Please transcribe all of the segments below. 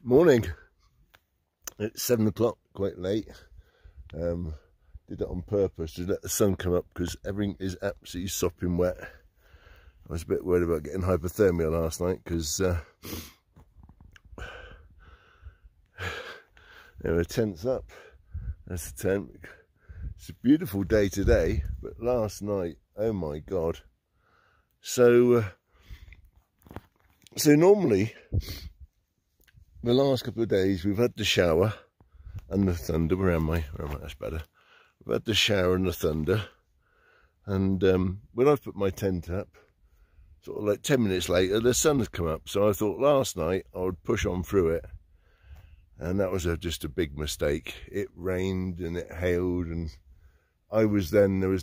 Morning. It's 7 o'clock, quite late. Did that on purpose to let the sun come up because everything is absolutely sopping wet. I was a bit worried about getting hypothermia last night because the tent's up. That's the tent. It's a beautiful day today, but last night, oh my God. So normally, the last couple of days, we've had the shower and the thunder. Where am I? That's better. We've had the shower and the thunder. And when I've put my tent up, sort of like 10 minutes later, the sun has come up. So I thought last night I would push on through it. And that was just a big mistake. It rained and it hailed, and there was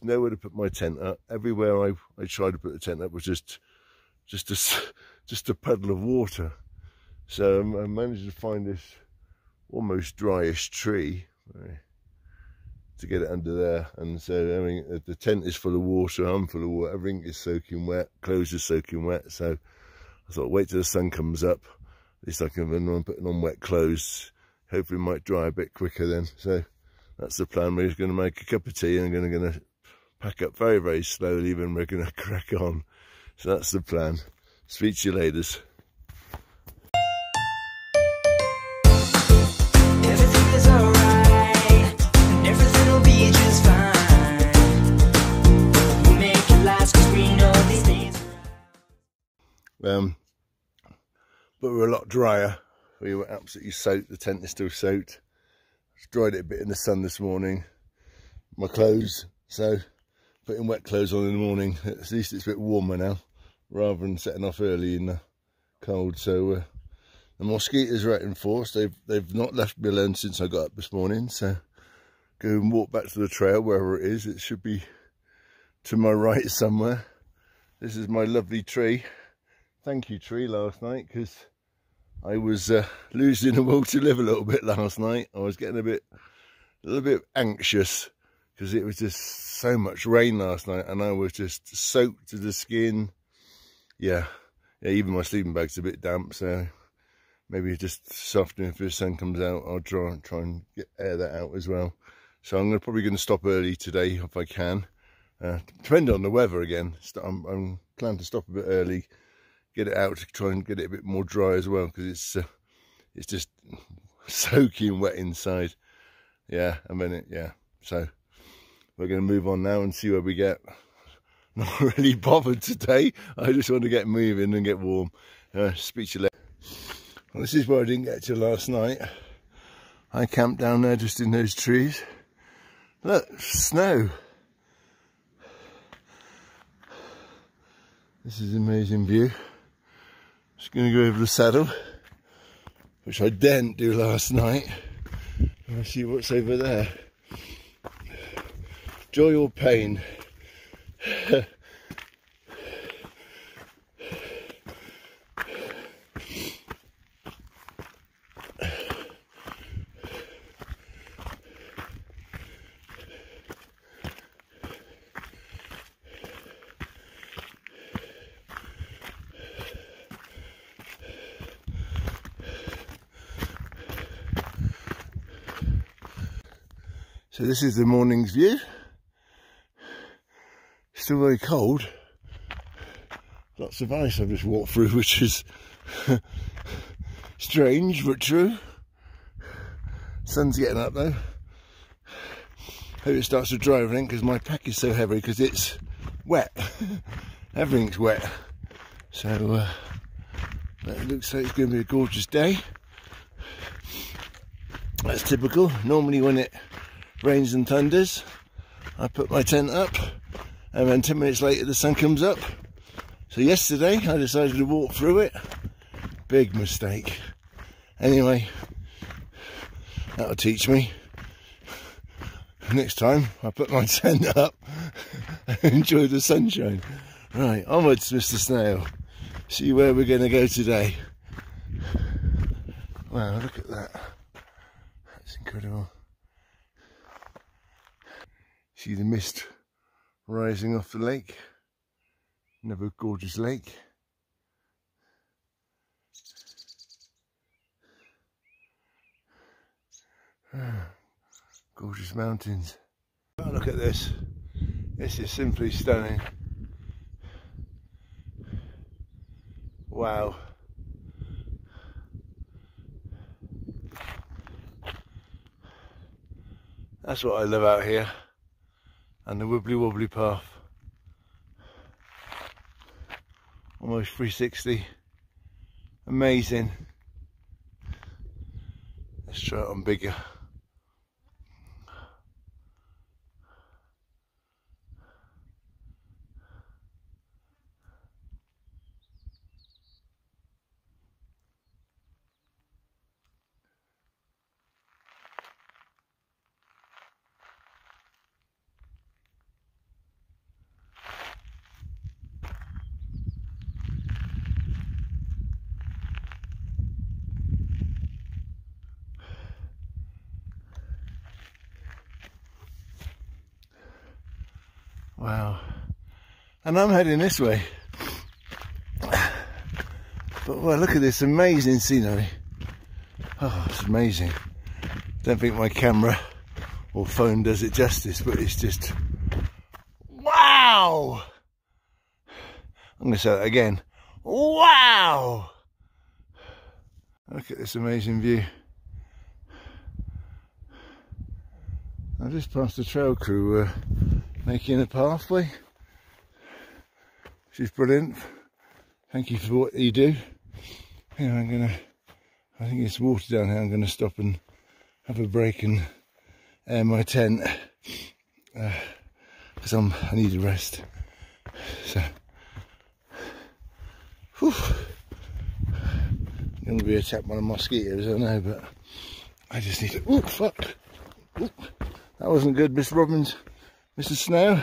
nowhere to put my tent up. Everywhere I tried to put the tent up was just a puddle of water. So I managed to find this almost dryish tree to get it under there. And so, I mean, the tent is full of water, I'm full of water, everything is soaking wet, clothes are soaking wet. So I thought, wait till the sun comes up. At least I can, when I'm putting on wet clothes, hopefully it might dry a bit quicker then. So that's the plan. We're just going to make a cup of tea and I'm going to pack up very, very slowly, and we're going to crack on. So that's the plan. Speak to you later. Everything is alright, and everything will be just fine. We'll make it last 'cause we know these days are but we're a lot drier. We were absolutely soaked. The tent is still soaked. Just dried it a bit in the sun this morning. My clothes, so putting wet clothes on in the morning. At least it's a bit warmer now, rather than setting off early in the cold. So the mosquitoes are out in force. They've not left me alone since I got up this morning. So go and walk back to the trail, wherever it is. It should be to my right somewhere. This is my lovely tree. Thank you, tree, last night, because I was losing the will to live a little bit last night. I was getting a little bit anxious because it was just so much rain last night, and I was just soaked to the skin. Yeah, even my sleeping bag's a bit damp, so maybe just this afternoon, if the sun comes out, I'll try and air that out as well. So I'm probably going to stop early today if I can. Depending on the weather again. I'm planning to stop a bit early, get it out to try and get it a bit more dry as well, because it's just soaking wet inside. Yeah, so we're going to move on now and see where we get. Not really bothered today. I just want to get moving and get warm. Speak to you later. Well, this is where I didn't get to last night. I camped down there just in those trees. Look, snow. This is an amazing view. Just going to go over the saddle, which I didn't do last night. And I'll see what's over there. Joy or pain? So this is the morning's view. Still very cold. Lots of ice I've just walked through, which is strange but true. Sun's getting up though. Hope it starts to dry everything, because my pack is so heavy because it's wet. Everything's wet. So it looks like it's going to be a gorgeous day. That's typical. Normally when it rains and thunders, I put my tent up, and then 10 minutes later the sun comes up. So yesterday I decided to walk through it. Big mistake. Anyway, that'll teach me. Next time I put my tent up and enjoy the sunshine. Right, onwards, Mr. Snail. See where we're going to go today. Wow, look at that. That's incredible. See the mist rising off the lake. Another gorgeous lake. Gorgeous mountains. Oh, look at this. This is simply stunning. Wow. That's what I love out here. And the wibbly wobbly path. Almost 360. Amazing. Let's try it on bigger. Wow. And I'm heading this way. But well, look at this amazing scenery. Oh, it's amazing. Don't think my camera or phone does it justice, but it's just wow. I'm going to say that again. Wow. Look at this amazing view. I just passed the trail crew making a pathway, which is brilliant. Thank you for what you do. Yeah, I think it's water down here. I'm gonna stop and have a break and air my tent because I need a rest. So, whew. I'm gonna be attacked by the mosquitoes, I know, but I just need to. Oh fuck! Ooh, that wasn't good, Miss Robbins. Mr. Snow.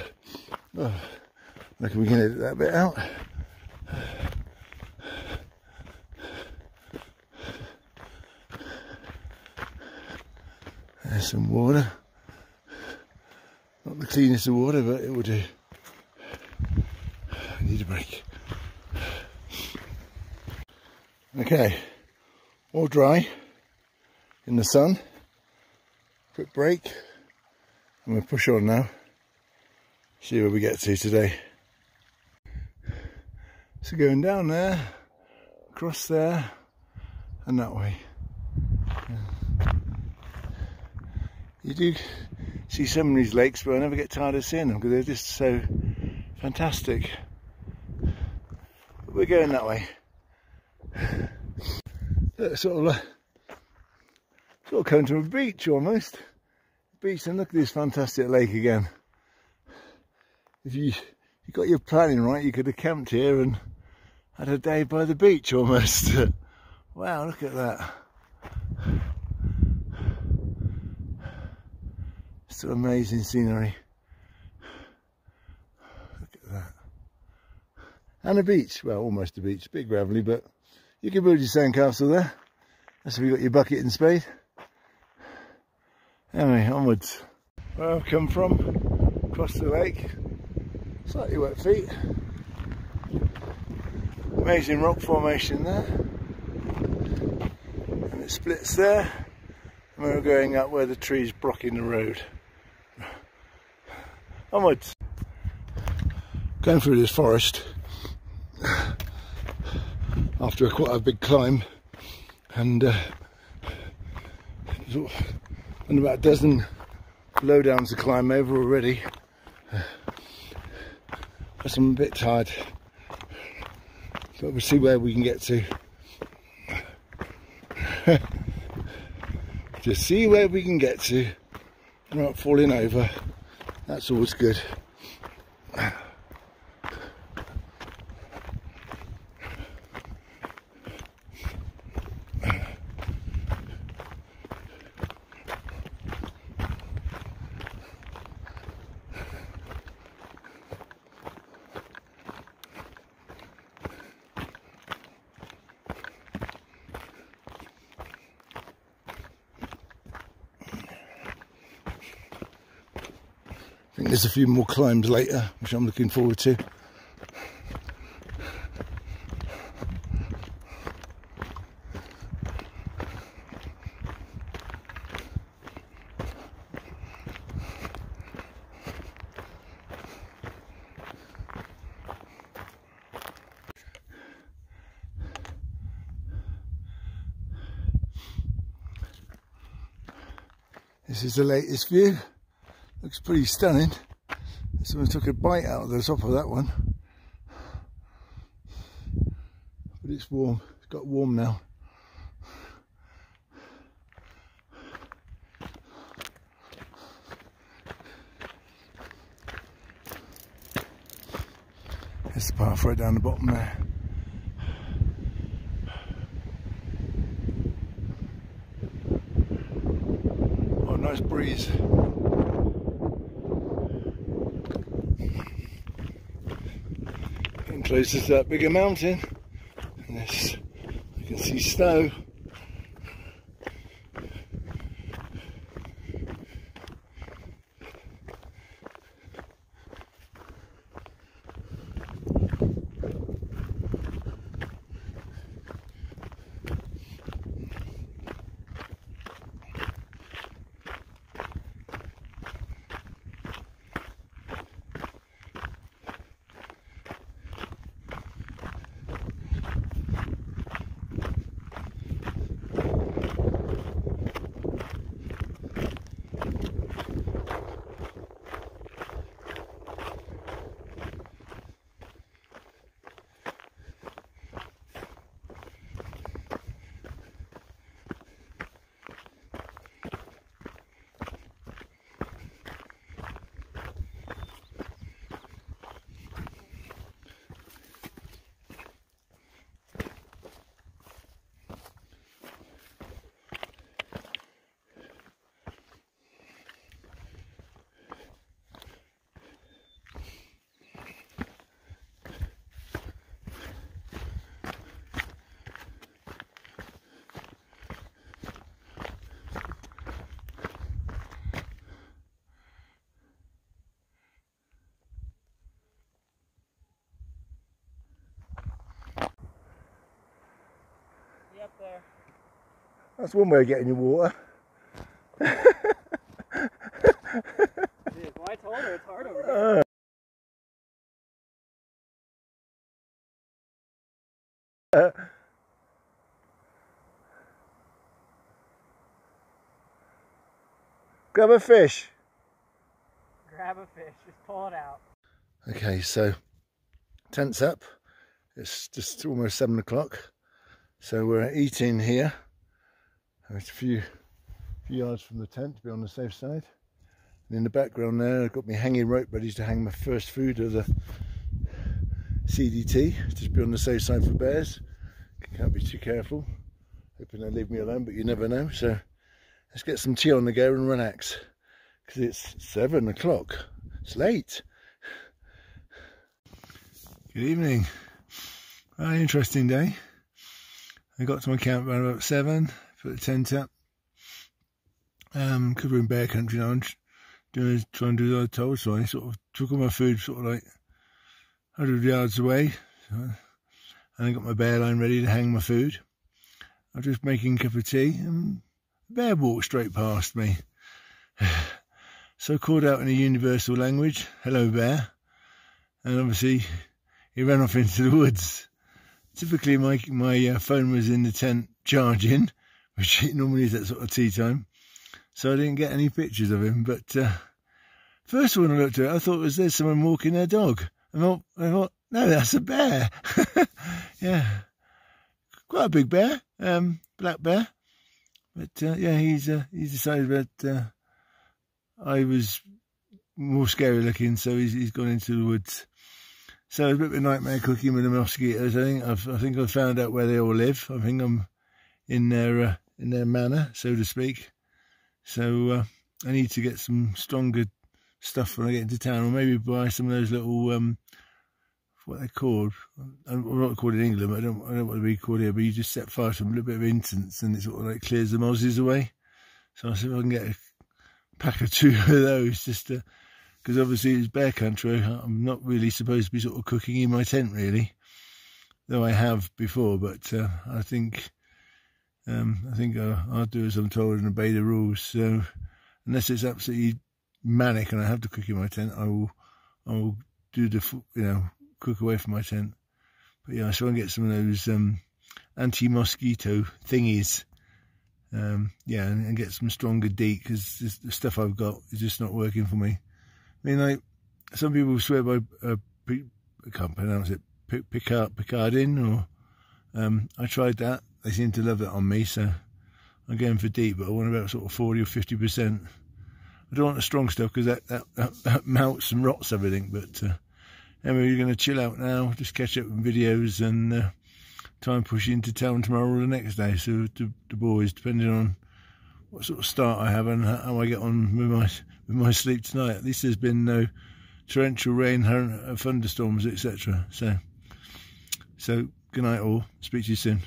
Oh, reckon we can edit that bit out. There's some water. Not the cleanest of water, but it will do. I need a break. Okay, all dry in the sun. Quick break. I'm going to push on now. See where we get to today. So going down there, across there, and that way. You do see some of these lakes, but I never get tired of seeing them because they're just so fantastic. But we're going that way. Sort of coming to a beach almost. Beach, and look at this fantastic lake again. If you got your planning right, you could have camped here and had a day by the beach almost. Wow, look at that. Still amazing scenery. Look at that. And a beach, well, almost a beach, a bit gravelly, but you can build your sandcastle there. That's if you've got your bucket and spade. Anyway, onwards. Where I've come from, across the lake. Slightly wet feet. Amazing rock formation there. And it splits there. And we're going up where the tree's blocking the road. Onwards. Going through this forest after quite a big climb, and about a dozen low downs to climb over already. Plus I'm a bit tired, but we'll see where we can get to. Just see where we can get to. Not falling over. That's always good. I think there's a few more climbs later, which I'm looking forward to. This is the latest view. Looks pretty stunning. Someone took a bite out of the top of that one. But it's warm. It's got warm now. There's the path right down the bottom there. Oh, nice breeze. Getting closer to that bigger mountain. And this, you can see snow. Up there. That's one way of getting your water. Well, I told her it's hard over here. Grab a fish. Grab a fish, just pull it out. Okay, so tent's up. It's just almost 7 o'clock. So we're eating here. It's a few yards from the tent to be on the safe side. And in the background there, I've got my hanging rope ready to hang my first food of the CDT, just be on the safe side for bears. Can't be too careful. Hoping they leave me alone, but you never know. So let's get some tea on the go and relax, because it's 7 o'clock. It's late. Good evening. Very interesting day. I got to my camp around about 7, put the tent up. Because we're in bear country now, I'm trying to do what I told, so I sort of took all my food sort of like 100 yards away. And I got my bear line ready to hang my food. I was just making a cup of tea, and the bear walked straight past me. So I called out in a universal language, "Hello, bear." And obviously, he ran off into the woods. Typically, my phone was in the tent charging, which it normally is at sort of tea time, so I didn't get any pictures of him. But first when I looked at it, I thought there's someone walking their dog. I thought, no, that's a bear. Yeah, quite a big bear, black bear. But yeah, he's decided that I was more scary looking, so he's gone into the woods. So it's a bit of a nightmare cooking with the mosquitoes. I think I've found out where they all live. I think I'm in their manor, so to speak. So I need to get some stronger stuff when I get into town, or maybe buy some of those little what they're called. I'm not called in England, but I don't want to be called here. But you just set fire to them, a little bit of incense, and it sort of like clears the mozzies away. So I see if I can get a pack or 2 of those, just to. Because obviously it's bear country, I'm not really supposed to be sort of cooking in my tent really, though I have before. But I think I'll do as I'm told and obey the rules. So unless it's absolutely manic and I have to cook in my tent, I will do the cook away from my tent. But yeah, so I can get some of those anti-mosquito thingies. yeah, and get some stronger DEET, because the stuff I've got is just not working for me. I mean, like, some people swear by I can't pronounce it, Picardin, or I tried that. They seem to love that on me, so I'm going for DEET, but I want about sort of 40 or 50%. I don't want the strong stuff, because that melts and rots everything. But anyway, we're going to chill out now, just catch up with videos, and try and push into town tomorrow or the next day. So the boys, depending on what sort of start I have and how I get on with my sleep tonight. At least there's been no torrential rain, thunderstorms, etc. So good night all. Speak to you soon.